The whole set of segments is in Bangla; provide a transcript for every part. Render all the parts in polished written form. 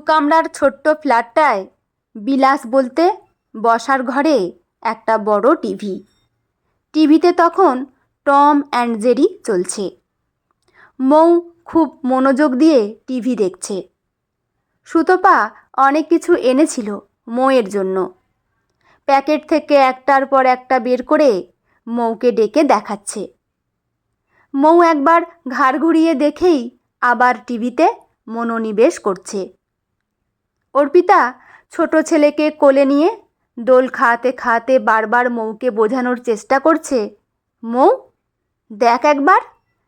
কামরার ছোট্ট ফ্ল্যাটটায় বিলাস বলতে বসার ঘরে একটা বড় টিভি। টিভিতে তখন টম অ্যান্ড জেরি চলছে। মৌ খুব মনোযোগ দিয়ে টিভি দেখছে। সুতপা অনেক কিছু এনেছিল মৌয়ের জন্য। প্যাকেট থেকে একটার পর একটা বের করে মৌকে ডেকে দেখাচ্ছে। মৌ একবার ঘাড় ঘুরিয়ে দেখেই আবার টিভিতে মনোনিবেশ করছে। অর্পিতা ছোট ছেলেকে কোলে নিয়ে দোল খাওয়াতে খাওয়াতে বারবার মৌকে বোঝানোর চেষ্টা করছে, মৌ দেখ একবার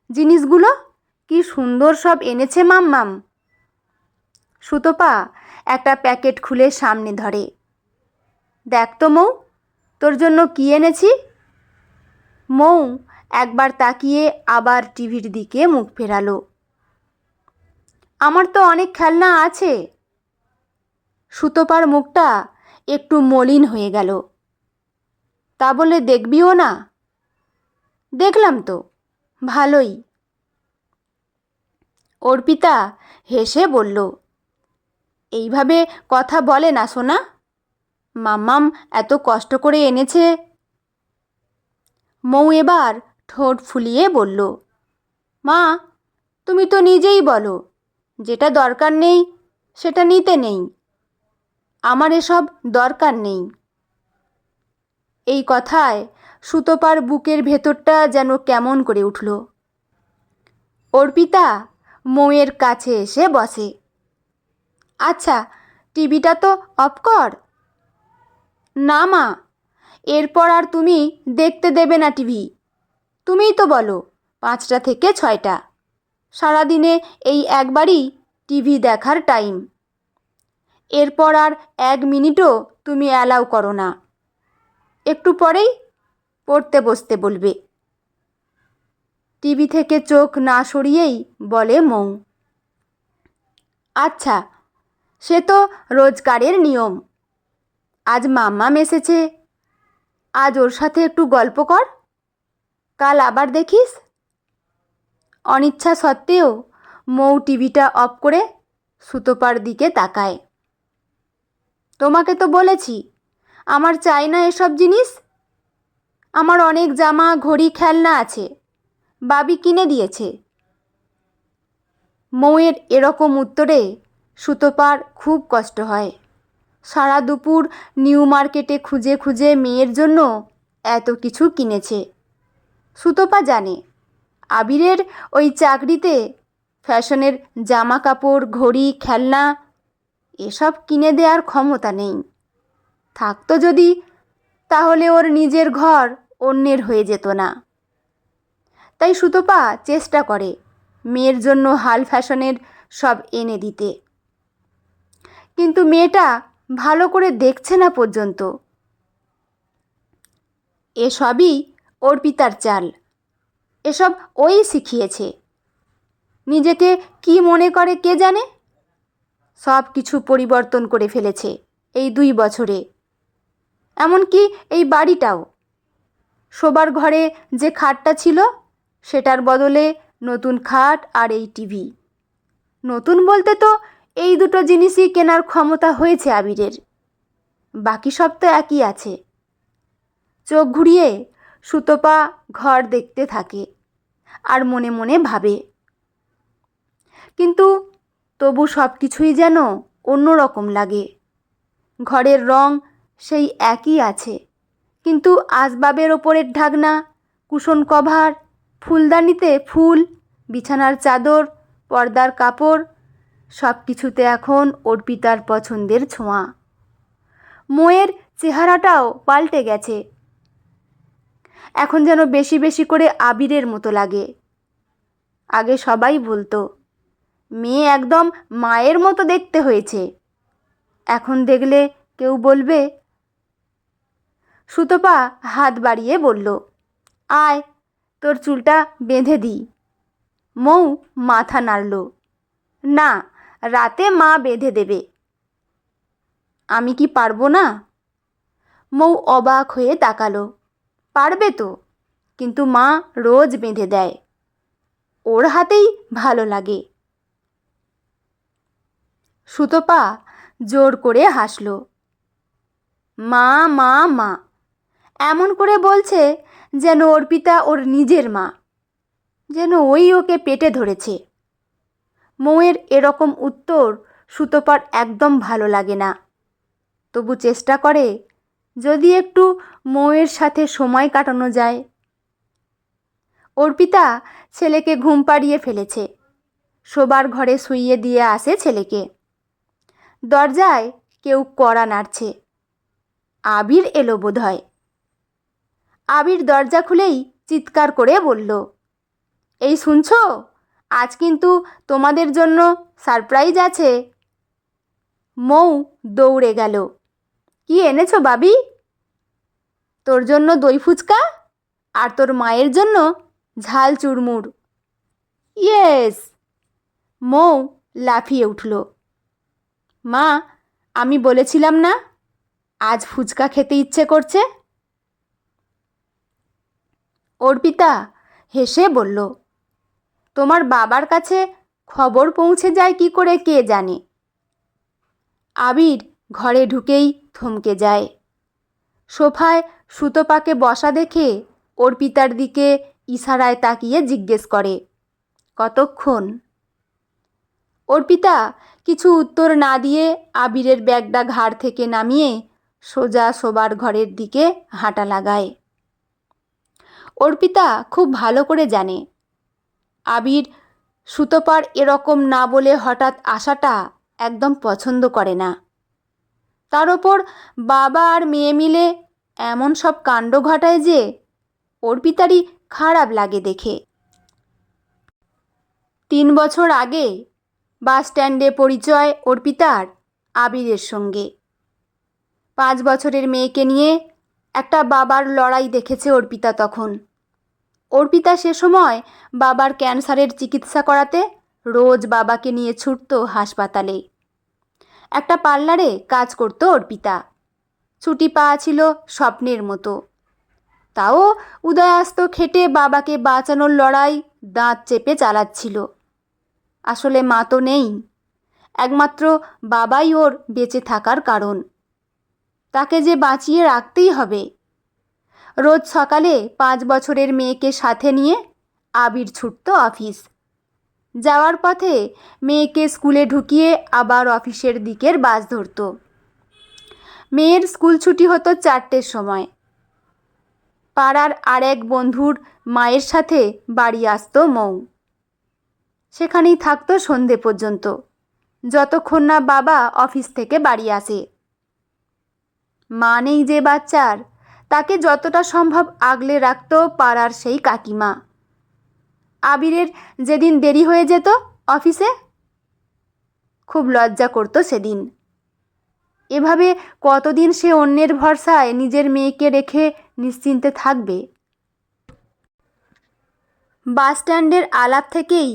জিনিসগুলো কি সুন্দর সব এনেছে মাম্মাম। সুতপা একটা প্যাকেট খুলে সামনে ধরে। দেখ তো মৌ, তোর জন্য কি এনেছি। মৌ একবার তাকিয়ে আবার টিভির দিকে মুখ ফেরালো। আমার তো অনেক খেলনা আছে। সুতপার মুখটা একটু মলিন হয়ে গেল। তা বলে দেখবিও না? দেখলাম তো, ভালোই। অর্পিতা হেসে বলল, এইভাবে কথা বলে না সোনা, মাম্মাম এত কষ্ট করে এনেছে। মৌ এবার ঠোঁট ফুলিয়ে বলল, মা তুমি তো নিজেই বলো যেটা দরকার নেই সেটা নিতে নেই। আমার এসব দরকার নেই। এই কথায় সুতপার বুকের ভেতরটা যেন কেমন করে উঠল। অর্পিতা মৌয়ের কাছে এসে বসে। আচ্ছা টিভিটা তো অফ কর। না মা, এরপর আর তুমি দেখতে দেবে না টিভি। তুমিই তো বলো 5টা থেকে 6টা, সারাদিনে এই একবারই টিভি দেখার টাইম। এরপর আর 1 মিনিটও তুমি অ্যালাউ করো না। একটু পরেই পড়তে বসতে বলবে। টিভি থেকে চোখ না সরিয়েই বলে মৌ, আচ্ছা সে তো রোজকারের নিয়ম। আজ মাম্মাম এসেছে, আজ ওর সাথে একটু গল্প কর, কাল আবার দেখিস। অনিচ্ছা সত্ত্বেও মৌ টিভিটা অফ করে সুতপার দিকে তাকায়। তোমাকে তো বলেছি আমার চাই না এসব জিনিস। আমার অনেক জামা ঘড়ি খেলনা আছে, বাবি কিনে দিয়েছে। মৌয়ের এরকম উত্তরে সুতপার খুব কষ্ট হয়। সারা দুপুর নিউ মার্কেটে খুঁজে খুঁজে মেয়ের জন্য এত কিছু কিনেছে। সুতপা জানে আবিরের ওই চাকরিতে ফ্যাশনের জামা কাপড় ঘড়ি খেলনা এসব কিনে দেওয়ার ক্ষমতা নেই। থাকতো যদি, তাহলে ওর নিজের ঘর অন্যের হয়ে যেত না। তাই সুতপা চেষ্টা করে মেয়ের জন্য হাল ফ্যাশনের সব এনে দিতে। কিন্তু মেয়েটা ভালো করে দেখছে না পর্যন্ত। এসবই অর্পিতার চাল, এসব ওই শিখিয়েছে। নিজেকে কি মনে করে কে জানে। সব কিছু পরিবর্তন করে ফেলেছে এই 2 বছরে, এমনকি এই বাড়িটাও। শোবার ঘরে যে খাটটা ছিল সেটার বদলে নতুন খাট আর এই টিভি। নতুন বলতে তো এই দুটো জিনিসই কেনার ক্ষমতা হয়েছে আবিরের, বাকি সব তো একই আছে। চোখ ঘুরিয়ে সুতপা ঘর দেখতে থাকে আর মনে মনে ভাবে, কিন্তু তবু সব কিছুই যেন অন্যরকম লাগে। ঘরের রং সেই একই আছে, কিন্তু আসবাবের ওপরের ঢাকনা, কুশন কভার, ফুলদানিতে ফুল, বিছানার চাদর, পর্দার কাপড় সব কিছুতে এখন অর্পিতার পছন্দের ছোঁয়া। মৌয়ের চেহারাটাও পাল্টে গেছে। এখন যেন বেশি বেশি করে আবিরের মতো লাগে। আগে সবাই বলতো মেয়ে একদম মায়ের মতো দেখতে হয়েছে, এখন দেখলে কেউ বলবে। সুতপা হাত বাড়িয়ে বলল, আয় তোর চুলটা বেঁধে দিই। মৌ মাথা নাড়ল, না রাতে মা বেঁধে দেবে। আমি কি পারবো না? মৌ অবাক হয়ে তাকালো। পারবে তো, কিন্তু মা রোজ বেঁধে দেয়, ওর হাতেই ভালো লাগে। সুতপা জোর করে হাসল। মা মা মা এমন করে বলছে যেন অর্পিতা ওর নিজের মা, যেন ওই ওকে পেটে ধরেছে। মৌয়ের এরকম উত্তর সুতপার একদম ভালো লাগে না। তবু চেষ্টা করে যদি একটু মৌয়ের সাথে সময় কাটানো যায়। অর্পিতা ছেলেকে ঘুম পাড়িয়ে ফেলেছে, শোবার ঘরে শুইয়ে দিয়ে আসে ছেলেকে। দরজায় কেউ কড়া নাড়ছে। আবির এলো বোধহয়। আবির দরজা খুলেই চিৎকার করে বলল, এই শুনছো, আজ কিন্তু তোমাদের জন্য সারপ্রাইজ আছে। মৌ দৌড়ে গেল। কি এনেছো বাবি? তোর জন্য দই ফুচকা আর তোর মায়ের জন্য ঝাল চুরমুর। ইয়েস! মৌ লাফিয়ে উঠল। মা, আমি বলেছিলাম না আজ ফুচকা খেতে ইচ্ছে করছে? অর্পিতা হেসে বলল, তোমার বাবার কাছে খবর পৌঁছে যায় কি করে কে জানে। আবির ঘরে ঢুকেই থমকে যায়। সোফায় সুতপাকে বসা দেখে অর্পিতার দিকে ইশারায় তাকিয়ে জিজ্ঞেস করে, কতক্ষণ? অর্পিতা কিছু উত্তর না দিয়ে আবিরের ব্যাগটা ঘাড় থেকে নামিয়ে সোজা শোবার ঘরের দিকে হাঁটা লাগায়। অর্পিতা খুব ভালো করে জানে আবির সুতপার এরকম না বলে হঠাৎ আসাটা একদম পছন্দ করে না। তার ওপর বাবা আর মেয়ে মিলে এমন সব কাণ্ড ঘটায় যে অর্পিতারই খারাপ লাগে দেখে। 3 বছর আগে বাস স্ট্যান্ডে পরিচয় অর্পিতার আবিরের সঙ্গে। 5 বছরের মেয়েকে নিয়ে একটা বাবার লড়াই দেখেছে অর্পিতা তখন। অর্পিতা সে সময় বাবার ক্যান্সারের চিকিৎসা করাতে রোজ বাবাকে নিয়ে ছুটত হাসপাতালে। একটা পার্লারে কাজ করত অর্পিতা। ছুটি পাওয়া ছিল স্বপ্নের মতো। তাও উদয়াস্ত খেটে বাবাকে বাঁচানোর লড়াই দাঁত চেপে চালাচ্ছিল। আসলে মা তো নেই, একমাত্র বাবাই ওর বেঁচে থাকার কারণ। তাকে যে বাঁচিয়ে রাখতেই হবে। রোজ সকালে 5 বছরের মেয়েকে সাথে নিয়ে আবির ছুটত অফিস। যাওয়ার পথে মেয়েকে স্কুলে ঢুকিয়ে আবার অফিসের দিকের বাস ধরত। মেয়ের স্কুল ছুটি হতো 4টের সময়। পাড়ার আরেক বন্ধুর মায়ের সাথে বাড়ি আসতো মৌ। সেখানেই থাকতো সন্ধে পর্যন্ত, যতক্ষণ না বাবা অফিস থেকে বাড়ি আসে। মা নেই যে বাচ্চার, তাকে যতটা সম্ভব আগলে রাখত পাড়ার সেই কাকিমা। আবিরের যেদিন দেরি হয়ে যেত অফিসে, খুব লজ্জা করত সেদিন। এভাবে কতদিন সে অন্যের ভরসায় নিজের মেয়েকে রেখে নিশ্চিন্তে থাকবে? বাস স্ট্যান্ডের আলাপ থেকেই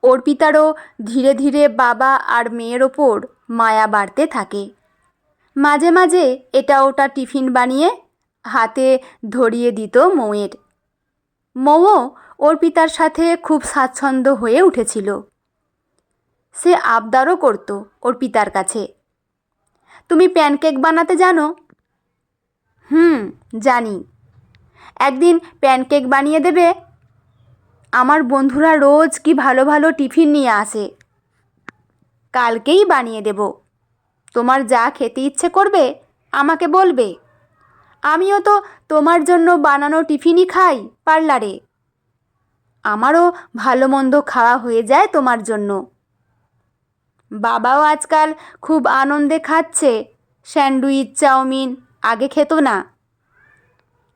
অর্পিতারও ধীরে ধীরে বাবা আর মেয়ের ওপর মায়া বাড়তে থাকে। মাঝে মাঝে এটা ওটা টিফিন বানিয়ে হাতে ধরিয়ে দিত মৌয়ের। মৌও অর্পিতার সাথে খুব স্বাচ্ছন্দ্য হয়ে উঠেছিল। সে আবদারও করত অর্পিতার কাছে, তুমি প্যানকেক বানাতে জানো? জানি। একদিন প্যানকেক বানিয়ে দেবে? আমার বন্ধুরা রোজ কি ভালো ভালো টিফিন নিয়ে আসে। কালকেই বানিয়ে দেব। তোমার যা খেতে ইচ্ছে করবে আমাকে বলবে। আমিও তো তোমার জন্য বানানো টিফিনই খাই পার্লারে। আমারও ভালো মন্দ খাওয়া হয়ে যায় তোমার জন্য। বাবাও আজকাল খুব আনন্দে খাচ্ছে স্যান্ডউইচ, চাউমিন, আগে খেত না।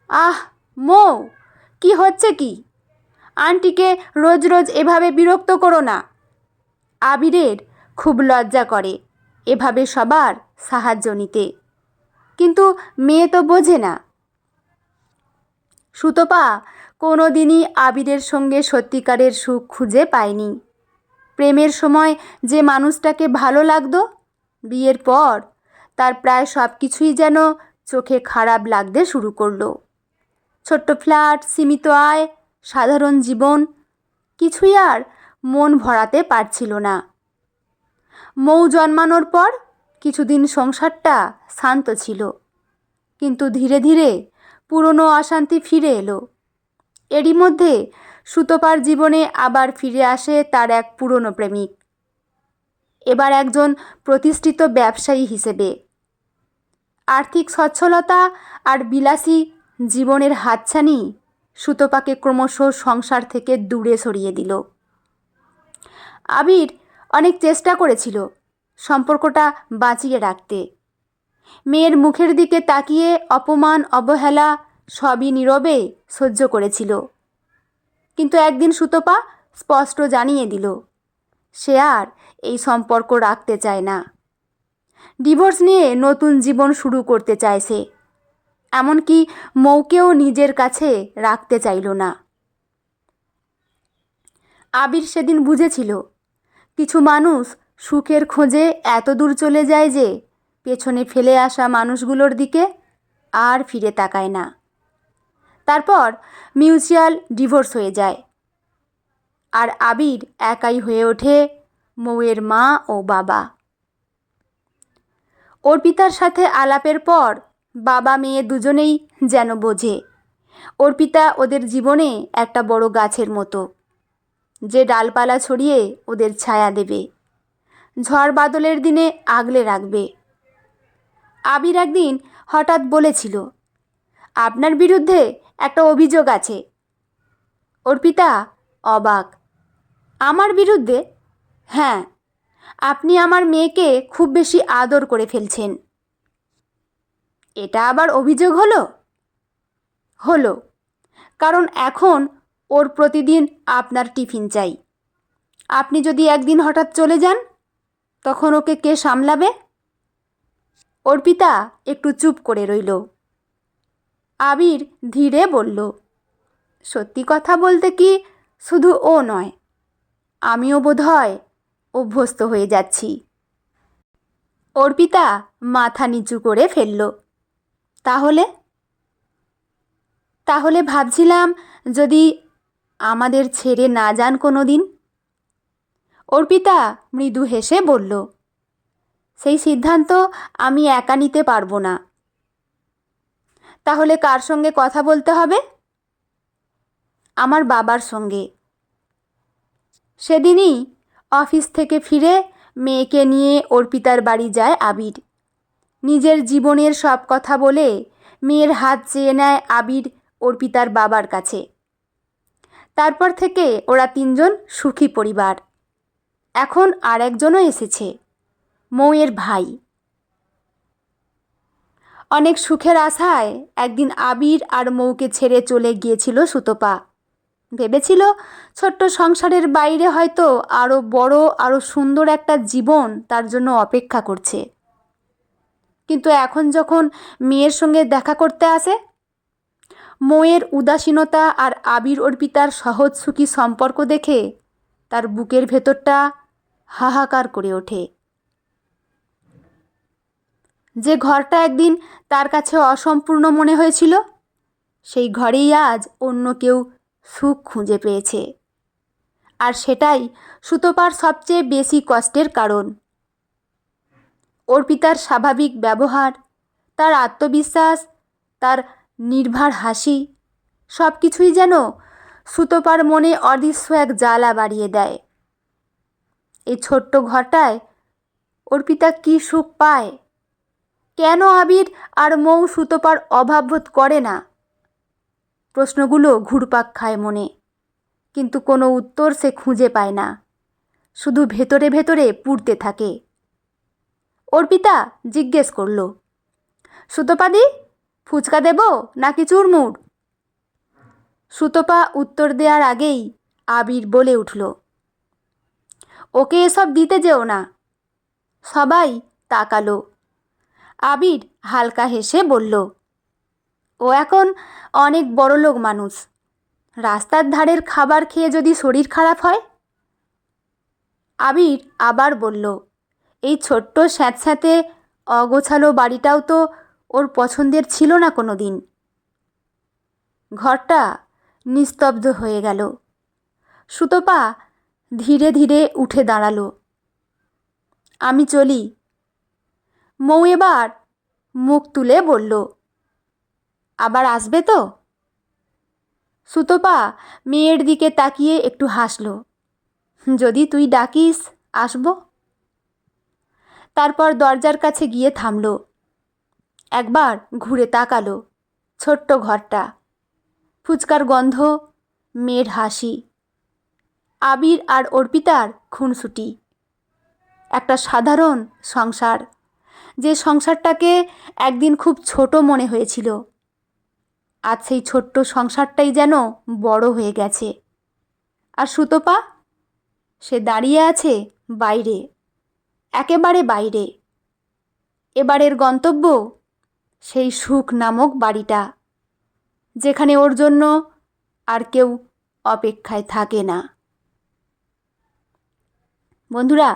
আহ মৌ, কি হচ্ছে কি? আন্টিকে রোজ রোজ এভাবে বিরক্ত করো না। আবিরের খুব লজ্জা করে এভাবে সবার সাহায্য নিতে, কিন্তু মেয়ে তো বোঝে না। সুতপা কোনো দিনই আবিরের সঙ্গে সত্যিকারের সুখ খুঁজে পায়নি। প্রেমের সময় যে মানুষটাকে ভালো লাগতো, বিয়ের পর তার প্রায় সব কিছুই যেন চোখে খারাপ লাগতে শুরু করলো। ছোট্ট ফ্ল্যাট, সীমিত আয়, সাধারণ জীবন, কিছুই আর মন ভরাতে পারছিল না। মৌ জন্মানোর পর কিছুদিন সংসারটা শান্ত ছিল, কিন্তু ধীরে ধীরে পুরনো অশান্তি ফিরে এলো। এরই মধ্যে সুতপার জীবনে আবার ফিরে আসে তার এক পুরনো প্রেমিক, এবার একজন প্রতিষ্ঠিত ব্যবসায়ী হিসেবে। আর্থিক সচ্ছলতা আর বিলাসী জীবনের হাতছানি সুতপাকে ক্রমশ সংসার থেকে দূরে সরিয়ে দিল। আবির অনেক চেষ্টা করেছিল সম্পর্কটা বাঁচিয়ে রাখতে। মেয়ের মুখের দিকে তাকিয়ে অপমান অবহেলা সবই নীরবে সহ্য করেছিল, কিন্তু একদিন সুতপা স্পষ্ট জানিয়ে দিল সে আর এই সম্পর্ক রাখতে চায় না। ডিভোর্স নিয়ে নতুন জীবন শুরু করতে চায় সে, এমনকি মৌকেও নিজের কাছে রাখতে চাইল না। আবির সেদিন বুঝেছিল কিছু মানুষ সুখের খোঁজে এত দূর চলে যায় যে পেছনে ফেলে আসা মানুষগুলোর দিকে আর ফিরে তাকায় না। তারপর মিউচুয়াল ডিভোর্স হয়ে যায়, আর আবির একাই হয়ে ওঠে মৌয়ের মা ও বাবা। অর্পিতার সাথে আলাপের পর বাবা মেয়ে দুজনেই যেন বোঝে অর্পিতা ওদের জীবনে একটা বড় গাছের মতো, যে ডালপালা ছড়িয়ে ওদের ছায়া দেবে, ঝড় বাদলের দিনে আগলে রাখবে। আবির একদিন হঠাৎ বলেছিল, আপনার বিরুদ্ধে একটা অভিযোগ আছে। অর্পিতা অবাক, আমার বিরুদ্ধে? হ্যাঁ, আপনি আমার মেয়েকে খুব বেশি আদর করে ফেলছেন। এটা আবার অভিযোগ হলো? হলো, কারণ এখন ওর প্রতিদিন আপনার টিফিন চাই। আপনি যদি একদিন হঠাৎ চলে যান, তখন ওকে কে সামলাবে? অর্পিতা একটু চুপ করে রইল। আবির ধীরে বলল, সত্যি কথা বলতে কি শুধু ও নয়, আমিও বোধহয় অভ্যস্ত হয়ে যাচ্ছি। অর্পিতা মাথা নিচু করে ফেলল। তাহলে তাহলে ভাবছিলাম যদি আমাদের ছেড়ে না যান কোনো দিন। অর্পিতা মৃদু হেসে বলল, সেই সিদ্ধান্ত আমি একা নিতে পারবো না। তাহলে কার সঙ্গে কথা বলতে হবে? আমার বাবার সঙ্গে। সেদিনই অফিস থেকে ফিরে মেয়েকে নিয়ে অর্পিতার বাড়ি যায় আবির। নিজের জীবনের সব কথা বলে মেয়ের হাত চেয়ে নেয় আবির অর্পিতার বাবার কাছে। তারপর থেকে ওরা তিনজন সুখী পরিবার। এখন আর একজনও এসেছে, মৌয়ের ভাই। অনেক সুখের আশায় একদিন আবির আর মৌকে ছেড়ে চলে গিয়েছিল সুতপা। ভেবেছিল ছোট্ট সংসারের বাইরে হয়তো আরও বড় আরও সুন্দর একটা জীবন তার জন্য অপেক্ষা করছে। কিন্তু এখন যখন মেয়ের সঙ্গে দেখা করতে আসে, মৌয়ের উদাসীনতা আর আবির অর্পিতার সহজ সুখী সম্পর্ক দেখে তার বুকের ভেতরটা হাহাকার করে ওঠে। যে ঘরটা একদিন তার কাছে অসম্পূর্ণ মনে হয়েছিল, সেই ঘরেই আজ অন্য কেউ সুখ খুঁজে পেয়েছে। আর সেটাই সুতপার সবচেয়ে বেশি কষ্টের কারণ। অর্পিতার স্বাভাবিক ব্যবহার, তার আত্মবিশ্বাস, তার নির্ভার হাসি, সব কিছুই যেন সুতপার মনে অদৃশ্য এক জ্বালা বাড়িয়ে দেয়। এই ছোট্ট ঘরটায় অর্পিতা কী সুখ পায়? কেন আবির আর মৌ সুতপার অভাববোধ করে না? প্রশ্নগুলো ঘুরপাক খায় মনে, কিন্তু কোনো উত্তর সে খুঁজে পায় না, শুধু ভেতরে ভেতরে পুড়তে থাকে। অর্পিতা জিজ্ঞেস করল, সুতপাদি, ফুচকা দেব নাকি চুরমুর? সুতপা উত্তর দেওয়ার আগেই আবির বলে উঠল, ওকে এসব দিতে যেও না। সবাই তাকালো। আবির হালকা হেসে বলল, ও এখন অনেক বড়লোক মানুষ, রাস্তার ধারের খাবার খেয়ে যদি শরীর খারাপ হয়? আবির আবার বলল, এই ছোট্ট স্যাঁতস্যাঁতে অগোছালো বাড়িটাও তো ওর পছন্দের ছিল না কোনো দিন। ঘরটা নিস্তব্ধ হয়ে গেল। সুতপা ধীরে ধীরে উঠে দাঁড়ালো। আমি চলি। মৌ এবার মুখ তুলে বলল, আবার আসবে তো? সুতপা মেয়ের দিকে তাকিয়ে একটু হাসল। যদি তুই ডাকিস আসব। তারপর দরজার কাছে গিয়ে থামল। একবার ঘুরে তাকালো ছোট্ট ঘরটা, ফুচকার গন্ধ, মেয়ের হাসি, আবির আর অর্পিতার খুনসুটি। একটা সাধারণ সংসার, যে সংসারটাকে একদিন খুব ছোট মনে হয়েছিল, আজ সেই ছোট্ট সংসারটাই যেন বড় হয়ে গেছে। আর সুতপা, সে দাঁড়িয়ে আছে বাইরে, একেবারে বাইরে। এবারের গন্তব্য সেই সুখ নামক বাড়িটা, যেখানে ওর জন্য আর কেউ অপেক্ষায় থাকে না। বন্ধুরা,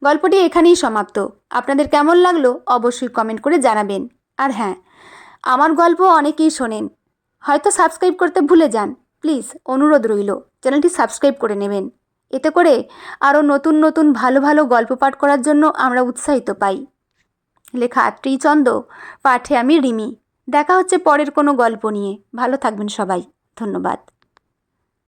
গল্পটি এখানেই সমাপ্ত। আপনাদের কেমন লাগলো অবশ্যই কমেন্ট করে জানাবেন। আর হ্যাঁ, আমার গল্প অনেকেই শোনেন, হয়তো সাবস্ক্রাইব করতে ভুলে যান। প্লিজ অনুরোধ রইল, চ্যানেলটি সাবস্ক্রাইব করে নেবেন। এতে করে আরও নতুন নতুন ভালো ভালো গল্প পাঠ করার জন্য আমরা উৎসাহিত পাই। লেখা ত্রিচন্দ, পাঠে আমি রিমি। দেখা হচ্ছে পরের কোনো গল্প নিয়ে। ভালো থাকবেন সবাই। ধন্যবাদ।